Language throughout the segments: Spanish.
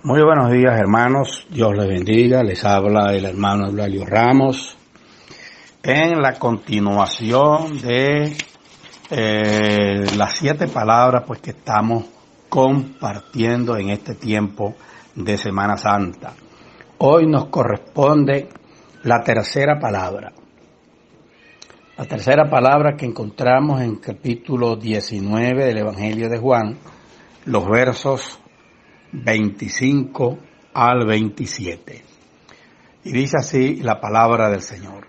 Muy buenos días, hermanos. Dios les bendiga. Les habla el hermano Eulalio Ramos en la continuación de las 7 palabras que estamos compartiendo en este tiempo de Semana Santa. Hoy nos corresponde la tercera palabra. La tercera palabra que encontramos en capítulo 19 del Evangelio de Juan, los versos 25 al 27. Y dice así la palabra del Señor.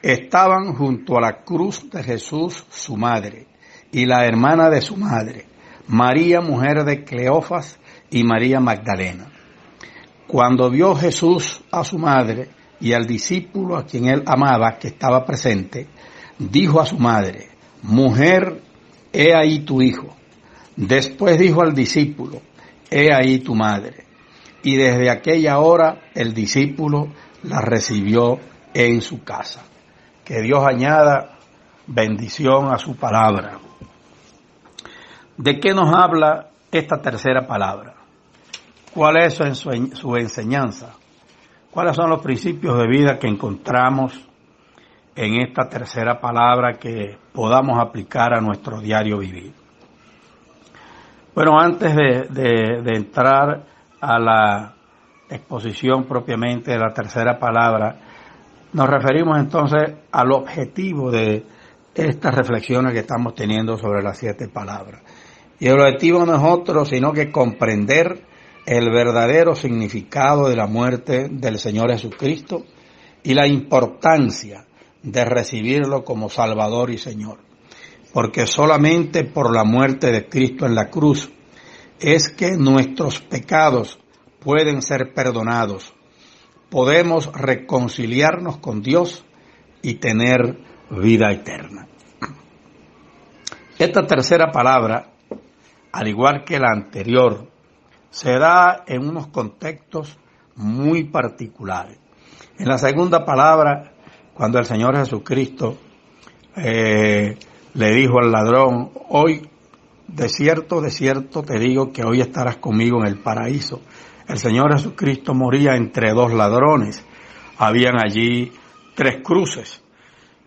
Estaban junto a la cruz de Jesús su madre y la hermana de su madre, María, mujer de Cleofas, y María Magdalena. Cuando vio Jesús a su madre y al discípulo a quien él amaba, que estaba presente, dijo a su madre: Mujer, he ahí tu hijo. Después dijo al discípulo: He ahí tu madre. Y desde aquella hora el discípulo la recibió en su casa. Que Dios añada bendición a su palabra. ¿De qué nos habla esta tercera palabra? ¿Cuál es su enseñanza? ¿Cuáles son los principios de vida que encontramos en esta tercera palabra que podamos aplicar a nuestro diario vivir? Bueno, antes de entrar a la exposición propiamente de la tercera palabra, nos referimos entonces al objetivo de estas reflexiones que estamos teniendo sobre las 7 palabras. Y el objetivo no es otro sino que comprender el verdadero significado de la muerte del Señor Jesucristo y la importancia de recibirlo como Salvador y Señor. Porque solamente por la muerte de Cristo en la cruz es que nuestros pecados pueden ser perdonados, podemos reconciliarnos con Dios y tener vida eterna. Esta tercera palabra, al igual que la anterior, se da en unos contextos muy particulares. En la segunda palabra, cuando el Señor Jesucristo le dijo al ladrón: hoy de cierto te digo que hoy estarás conmigo en el paraíso. El Señor Jesucristo moría entre 2 ladrones. Habían allí 3 cruces.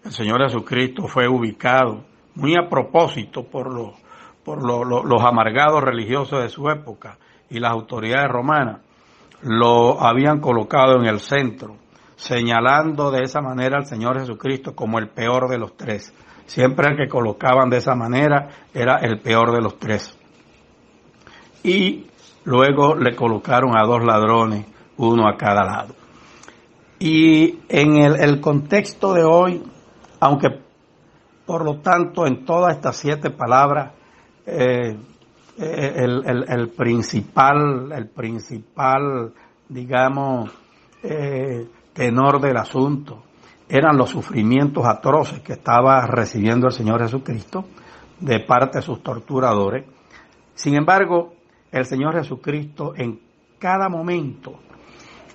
El Señor Jesucristo fue ubicado muy a propósito por los amargados religiosos de su época y las autoridades romanas. Lo habían colocado en el centro, señalando de esa manera al Señor Jesucristo como el peor de los 3. Siempre el que colocaban de esa manera era el peor de los 3. Y luego le colocaron a 2 ladrones, uno a cada lado. Y en el contexto de hoy, aunque por lo tanto en todas estas 7 palabras, el principal, digamos, tenor del asunto eran los sufrimientos atroces que estaba recibiendo el Señor Jesucristo de parte de sus torturadores. Sin embargo, el Señor Jesucristo en cada momento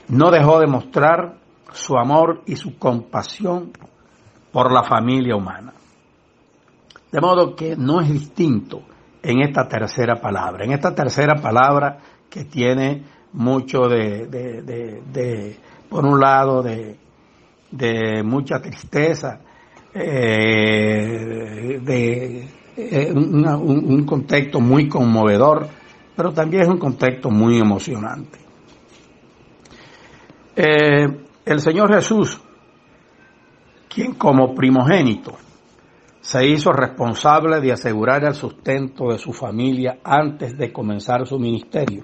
no dejó de mostrar su amor y su compasión por la familia humana. De modo que no es distinto en esta tercera palabra. En esta tercera palabra que tiene mucho por un lado, de mucha tristeza, un contexto muy conmovedor, pero también es un contexto muy emocionante. El Señor Jesús, quien como primogénito se hizo responsable de asegurar el sustento de su familia antes de comenzar su ministerio,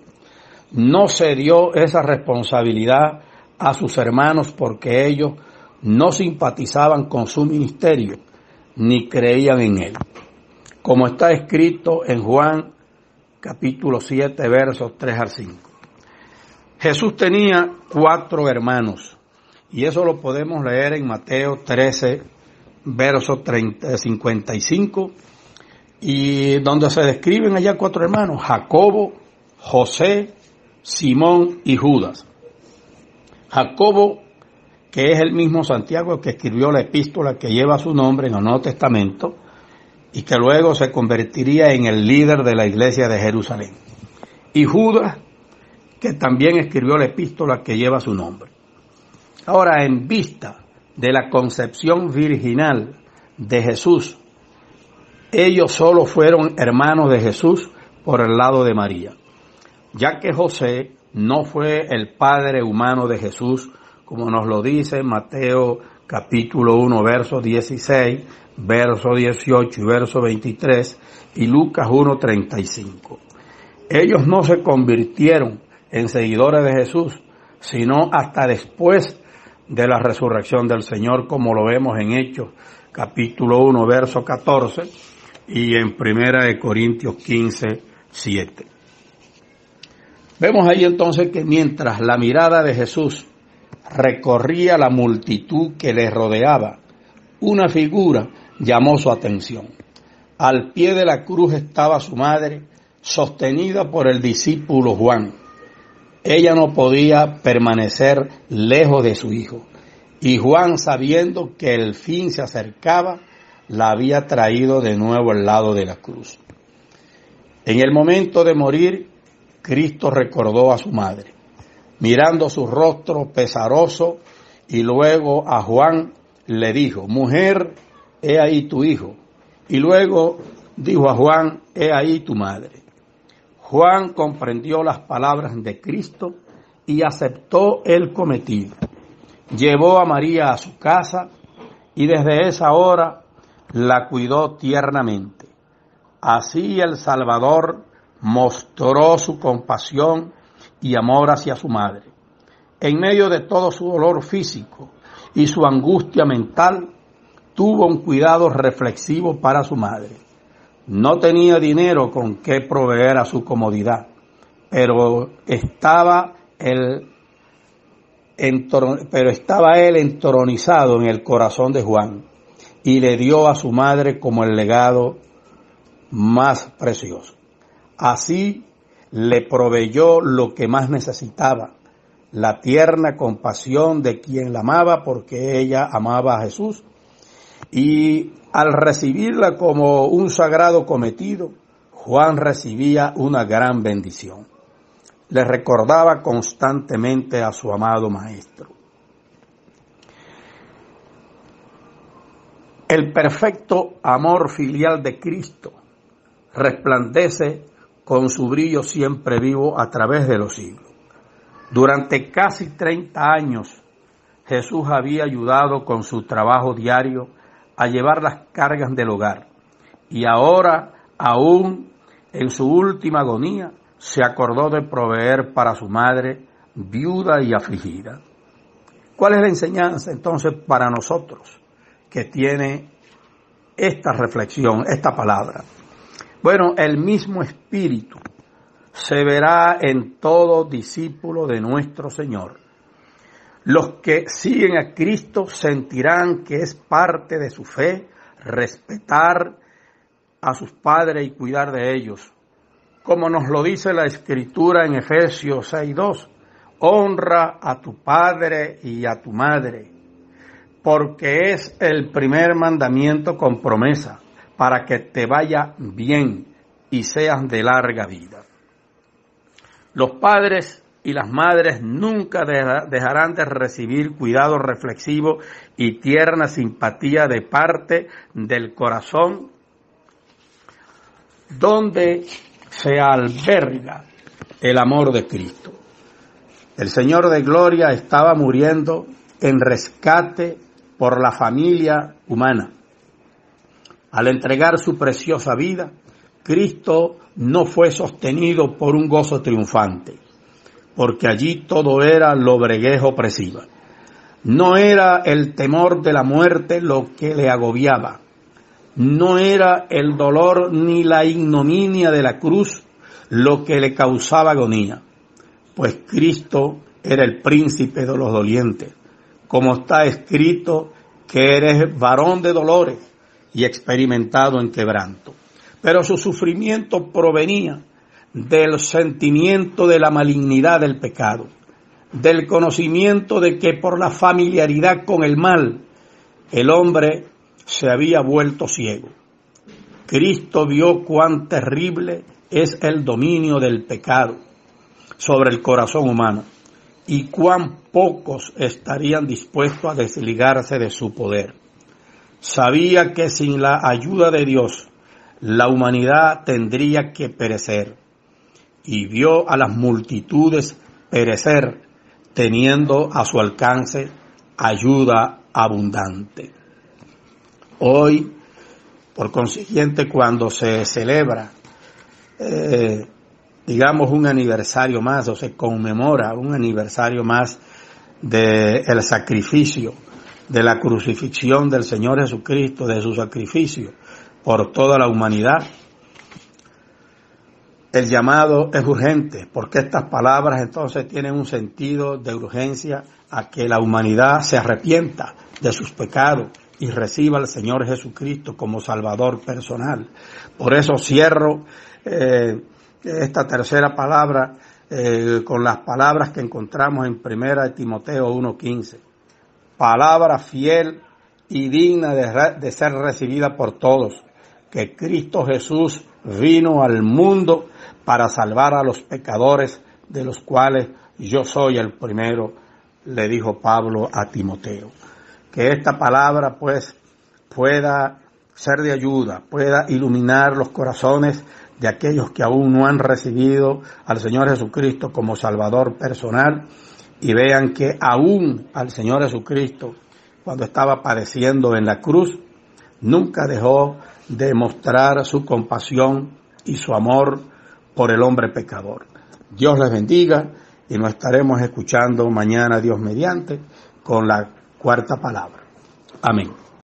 no cedió esa responsabilidad a sus hermanos porque ellos no simpatizaban con su ministerio ni creían en él. Como está escrito en Juan capítulo 7 versos 3 al 5. Jesús tenía 4 hermanos y eso lo podemos leer en Mateo 13 verso 55, y donde se describen allá 4 hermanos: Jacobo, José, Simón y Judas. Jacobo, que es el mismo Santiago que escribió la epístola que lleva su nombre en el Nuevo Testamento y que luego se convertiría en el líder de la iglesia de Jerusalén. Y Judas, que también escribió la epístola que lleva su nombre. Ahora, en vista de la concepción virginal de Jesús, ellos solo fueron hermanos de Jesús por el lado de María, ya que José no fue el padre humano de Jesús, como nos lo dice Mateo capítulo 1, verso 16, verso 18 y verso 23, y Lucas 1, 35. Ellos no se convirtieron en seguidores de Jesús, sino hasta después de la resurrección del Señor, como lo vemos en Hechos capítulo 1, verso 14, y en 1 Corintios 15, 7. Vemos ahí entonces que mientras la mirada de Jesús recorría la multitud que le rodeaba, una figura llamó su atención. Al pie de la cruz estaba su madre, sostenida por el discípulo Juan. Ella no podía permanecer lejos de su hijo, y Juan, sabiendo que el fin se acercaba, la había traído de nuevo al lado de la cruz. En el momento de morir, Cristo recordó a su madre, mirando su rostro pesaroso, y luego a Juan le dijo: mujer, he ahí tu hijo. Y luego dijo a Juan: he ahí tu madre. Juan comprendió las palabras de Cristo y aceptó el cometido. Llevó a María a su casa y desde esa hora la cuidó tiernamente. Así el Salvador mostró su compasión y amor hacia su madre. En medio de todo su dolor físico y su angustia mental, tuvo un cuidado reflexivo para su madre. No tenía dinero con qué proveer a su comodidad, pero estaba él entronizado en el corazón de Juan y le dio a su madre como el legado más precioso. Así le proveyó lo que más necesitaba, la tierna compasión de quien la amaba, porque ella amaba a Jesús, y al recibirla como un sagrado cometido, Juan recibía una gran bendición. Le recordaba constantemente a su amado Maestro. El perfecto amor filial de Cristo resplandece con su brillo siempre vivo a través de los siglos. Durante casi 30 años, Jesús había ayudado con su trabajo diario a llevar las cargas del hogar, y ahora, aún en su última agonía, se acordó de proveer para su madre, viuda y afligida. ¿Cuál es la enseñanza entonces para nosotros que tiene esta reflexión, esta palabra? Bueno, el mismo Espíritu se verá en todo discípulo de nuestro Señor. Los que siguen a Cristo sentirán que es parte de su fe respetar a sus padres y cuidar de ellos. Como nos lo dice la Escritura en Efesios 6:2, honra a tu padre y a tu madre, porque es el primer mandamiento con promesa, para que te vaya bien y seas de larga vida. Los padres y las madres nunca dejarán de recibir cuidado reflexivo y tierna simpatía de parte del corazón donde se alberga el amor de Cristo. El Señor de Gloria estaba muriendo en rescate por la familia humana. Al entregar su preciosa vida, Cristo no fue sostenido por un gozo triunfante, porque allí todo era lobreguez opresiva. No era el temor de la muerte lo que le agobiaba. No era el dolor ni la ignominia de la cruz lo que le causaba agonía, pues Cristo era el príncipe de los dolientes, como está escrito que eres varón de dolores y experimentado en quebranto. Pero su sufrimiento provenía del sentimiento de la malignidad del pecado, del conocimiento de que por la familiaridad con el mal, el hombre se había vuelto ciego. Cristo vio cuán terrible es el dominio del pecado. sobre el corazón humano, y cuán pocos estarían dispuestos a desligarse de su poder. Sabía que sin la ayuda de Dios, la humanidad tendría que perecer, y vio a las multitudes perecer, teniendo a su alcance ayuda abundante. Hoy, por consiguiente, cuando se celebra, digamos, un aniversario más, o se conmemora un aniversario más del sacrificio, de la crucifixión del Señor Jesucristo, de su sacrificio por toda la humanidad, el llamado es urgente, porque estas palabras entonces tienen un sentido de urgencia a que la humanidad se arrepienta de sus pecados y reciba al Señor Jesucristo como Salvador personal. Por eso cierro esta tercera palabra con las palabras que encontramos en 1 Timoteo 1:15. Palabra fiel y digna de ser recibida por todos, que Cristo Jesús vino al mundo para salvar a los pecadores, de los cuales yo soy el primero, le dijo Pablo a Timoteo. Que esta palabra pues pueda ser de ayuda, pueda iluminar los corazones de aquellos que aún no han recibido al Señor Jesucristo como Salvador personal, y vean que aún al Señor Jesucristo, cuando estaba padeciendo en la cruz, nunca dejó de mostrar su compasión y su amor por el hombre pecador. Dios les bendiga, y nos estaremos escuchando mañana, Dios mediante, con la cuarta palabra. Amén.